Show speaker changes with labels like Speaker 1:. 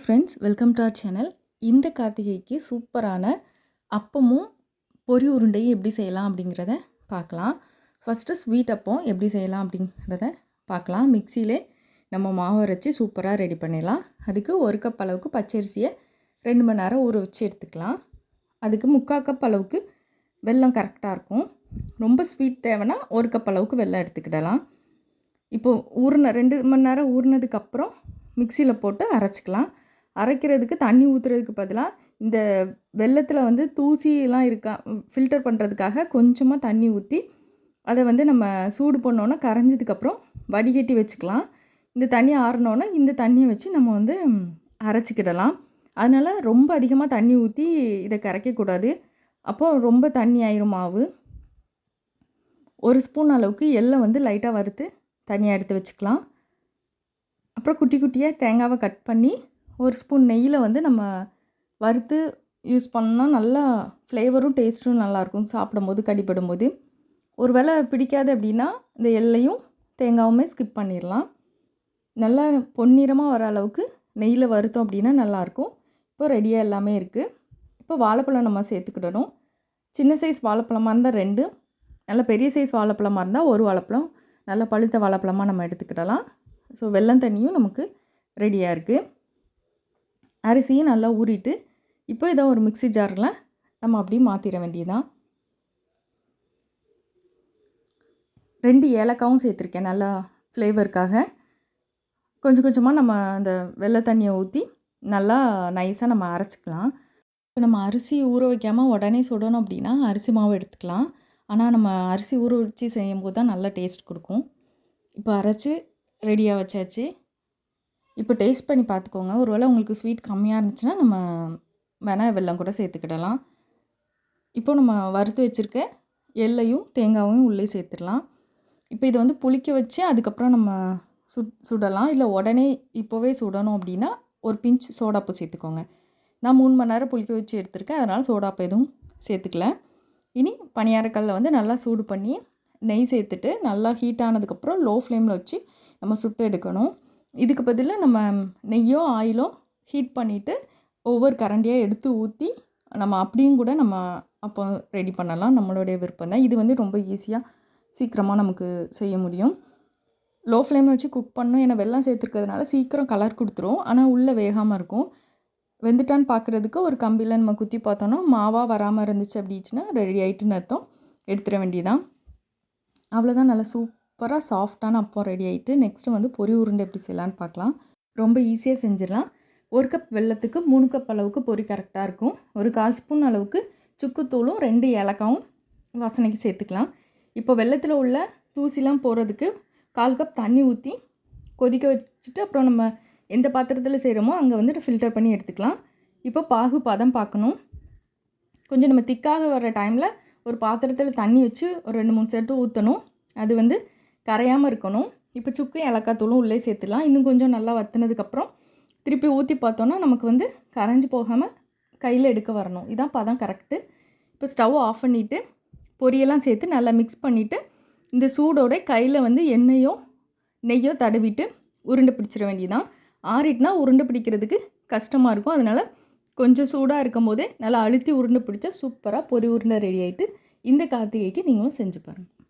Speaker 1: Friends, welcome to our channel. இந்த கார்த்திகைக்கு சூப்பரான அப்பமும் பொரி உருண்டையும் எப்படி செய்யலாம் அப்படிங்கிறத பார்க்கலாம். ஃபஸ்ட்டு ஸ்வீட் அப்பம் எப்படி செய்யலாம் அப்படிங்கிறத பார்க்கலாம். மிக்சியிலே நம்ம மாவு அரைச்சி சூப்பராக ரெடி பண்ணிடலாம். அதுக்கு 1 கப் அளவுக்கு பச்சரிசியை 2 மணி நேரம் ஊற வச்சு எடுத்துக்கலாம். அதுக்கு 3/4 கப் அளவுக்கு வெல்லம் கரெக்டாக இருக்கும். ரொம்ப ஸ்வீட் தேவைன்னா 1 கப் அளவுக்கு வெல்லம் எடுத்துக்கிடலாம். இப்போது 2 மணி நேரம் ஊறினதுக்கப்புறம் மிக்சியில் போட்டு அரைச்சிக்கலாம். அரைக்கிறதுக்கு தண்ணி ஊற்றுறதுக்கு பதிலாக இந்த வெல்லத்தில் வந்து தூசிலாம் ஃபில்டர் பண்ணுறதுக்காக கொஞ்சமாக தண்ணி ஊற்றி அதை வந்து நம்ம சூடு பண்ணோன்னா கரைஞ்சதுக்கப்புறம் வடிகட்டி வச்சுக்கலாம். இந்த தண்ணி ஆறினோன்னா இந்த தண்ணியை வச்சு நம்ம வந்து அரைச்சிக்கிடலாம். அதனால் ரொம்ப அதிகமாக தண்ணி ஊற்றி இதை கரைக்கக்கூடாது. அப்போது ரொம்ப தண்ணி ஆயிரும் மாவு. 1 ஸ்பூன் அளவுக்கு எள்ளை வந்து லைட்டாக வறுத்து தனியாக எடுத்து வச்சுக்கலாம். அப்புறம் குட்டி குட்டியாக தேங்காவை கட் பண்ணி 1 ஸ்பூன் நெய்யில் வந்து நம்ம வறுத்து யூஸ் பண்ணால் நல்லா ஃப்ளேவரும் டேஸ்ட்டும் நல்லாயிருக்கும். சாப்பிடும்போது கடிப்படும் போது ஒரு வேளை பிடிக்காது அப்படின்னா இந்த எள்ளையும் தேங்காவுமே ஸ்கிப் பண்ணிடலாம். நல்லா பொன்னிறமாக வர அளவுக்கு நெய்யில் வறுத்தோம் அப்படின்னா நல்லாயிருக்கும். இப்போ ரெடியாக எல்லாமே இருக்குது. இப்போ வாழைப்பழம் நம்ம சேர்த்துக்கிடணும். சின்ன சைஸ் வாழைப்பழமாக இருந்தால் 2, நல்ல பெரிய சைஸ் வாழைப்பழமாக இருந்தால் 1 வாழைப்பழம் நல்லா பழுத்த வாழைப்பழமாக நம்ம எடுத்துக்கிடலாம். ஸோ வெல்லம் தண்ணியும் நமக்கு ரெடியாக இருக்குது. அரிசியும் நல்லா ஊறிட்டு இப்போ இதை ஒரு மிக்ஸி ஜாரில் நம்ம அப்படியே மாற்றிட வேண்டியதுதான். 2 ஏலக்காவும் சேர்த்துருக்கேன் நல்லா ஃப்ளேவருக்காக. கொஞ்சம் கொஞ்சமாக நம்ம அந்த வெள்ளை தண்ணியை ஊற்றி நல்லா நைஸாக நம்ம அரைச்சிக்கலாம். இப்போ நம்ம அரிசி ஊற வைக்காமல் உடனே சுடணும் அப்படின்னா அரிசி மாவு எடுத்துக்கலாம். ஆனால் நம்ம அரிசி ஊற வச்சு செய்யும்போது தான் நல்லா டேஸ்ட் கொடுக்கும். இப்போ அரைச்சி ரெடியாக வச்சாச்சு. இப்போ டேஸ்ட் பண்ணி பார்த்துக்கோங்க. ஒருவேளை உங்களுக்கு ஸ்வீட் கம்மியாக இருந்துச்சுன்னா நம்ம வேணால் வெல்லம் கூட சேர்த்துக்கிடலாம். இப்போ நம்ம வறுத்து வச்சுருக்க எள்ளையும் தேங்காயும் உள்ளே சேர்த்துடலாம். இப்போ இதை வந்து புளிக்க வச்சு அதுக்கப்புறம் நம்ம சுடலாம். இல்லை உடனே இப்போவே சுடணும் அப்படின்னா ஒரு பிஞ்ச் சோடாப்பு சேர்த்துக்கோங்க. நான் 3 மணி நேரம் புளிக்க வச்சு எடுத்திருக்கேன். அதனால் சோடாப்பு எதுவும் சேர்த்துக்கல. இனி பணியாரக்கல்லை வந்து நல்லா சூடு பண்ணி நெய் சேர்த்துட்டு நல்லா ஹீட் ஆனதுக்கப்புறம் லோ ஃப்ளேமில் வச்சு நம்ம சுட்டு எடுக்கணும். இதுக்கு பதிலாக நம்ம நெய்யோ ஆயிலோ ஹீட் பண்ணிவிட்டு ஒவ்வொரு கரண்டியாக எடுத்து ஊற்றி நம்ம அப்படியும் கூட நம்ம அப்போ ரெடி பண்ணலாம். நம்மளுடைய விருப்பம் தான். இது வந்து ரொம்ப ஈஸியாக சீக்கிரமாக நமக்கு செய்ய முடியும். லோ ஃப்ளேமில் வச்சு குக் பண்ணணும். ஏன்னா வெல்லம் சேர்த்துருக்கிறதுனால சீக்கிரம் கலர் கொடுத்துரும். ஆனால் உள்ளே வேகாமல் இருக்கும். வெந்துட்டான்னு பார்க்குறதுக்கு ஒரு கம்பியில் நம்ம குத்தி பார்த்தோன்னா மாவாக வராமல் இருந்துச்சு அப்படிச்சுன்னா ரெடி ஆகிட்டுன்னு அர்த்தம். எடுத்துட வேண்டியதான். அவ்வளோதான். நல்லா சூப்பராக சாஃப்டான அப்பம் ரெடி ஆகிட்டு. நெக்ஸ்ட்டு வந்து பொரி உருண்டை எப்படி செய்யலான்னு பார்க்கலாம். ரொம்ப ஈஸியாக செஞ்சிடலாம். 1 கப் வெல்லத்துக்கு 3 கப் அளவுக்கு பொரி கரெக்டாக இருக்கும். ஒரு 1/4 ஸ்பூன் அளவுக்கு சுக்குத்தூளும் 2 ஏலக்காவும் வாசனைக்கு சேர்த்துக்கலாம். இப்போ வெல்லத்தில் உள்ள தூசிலாம் போகிறதுக்கு 1/4 கப் தண்ணி ஊற்றி கொதிக்க வச்சுட்டு அப்புறம் நம்ம எந்த பாத்திரத்தில் செய்கிறோமோ அங்கே வந்துட்டு ஃபில்டர் பண்ணி எடுத்துக்கலாம். இப்போ பாகு பதம் பார்க்கணும். கொஞ்சம் நம்ம திக்காக வர்ற டைமில் ஒரு பாத்திரத்தில் தண்ணி வச்சு ஒரு 2-3 செட்டு ஊற்றணும். அது வந்து கரையாமல் இருக்கணும். இப்போ சுக்கு ஏலக்காய் தூளும் உள்ளே சேர்த்துலாம். இன்னும் கொஞ்சம் நல்லா வற்றினதுக்கப்புறம் திருப்பி ஊற்றி பார்த்தோன்னா நமக்கு வந்து கரைஞ்சி போகாமல் கையில் எடுக்க வரணும். இதான் பதம் கரெக்டு. இப்போ ஸ்டவ் ஆஃப் பண்ணிவிட்டு பொரியெல்லாம் சேர்த்து நல்லா மிக்ஸ் பண்ணிவிட்டு இந்த சூடோட கையில் வந்து எண்ணெயோ நெய்யோ தடவிட்டு உருண்டை பிடிச்சிட வேண்டியதான். ஆறிட்டுனா உருண்டை பிடிக்கிறதுக்கு கஷ்டமாக இருக்கும். அதனால் கொஞ்சம் சூடாக இருக்கும் போதே நல்லா அழுத்தி உருண்டை பிடிச்சா சூப்பராக பொரி உருண்டை ரெடி ஆகிட்டு இந்த கார்த்திகைக்கு நீங்களும் செஞ்சு பாருங்கள்.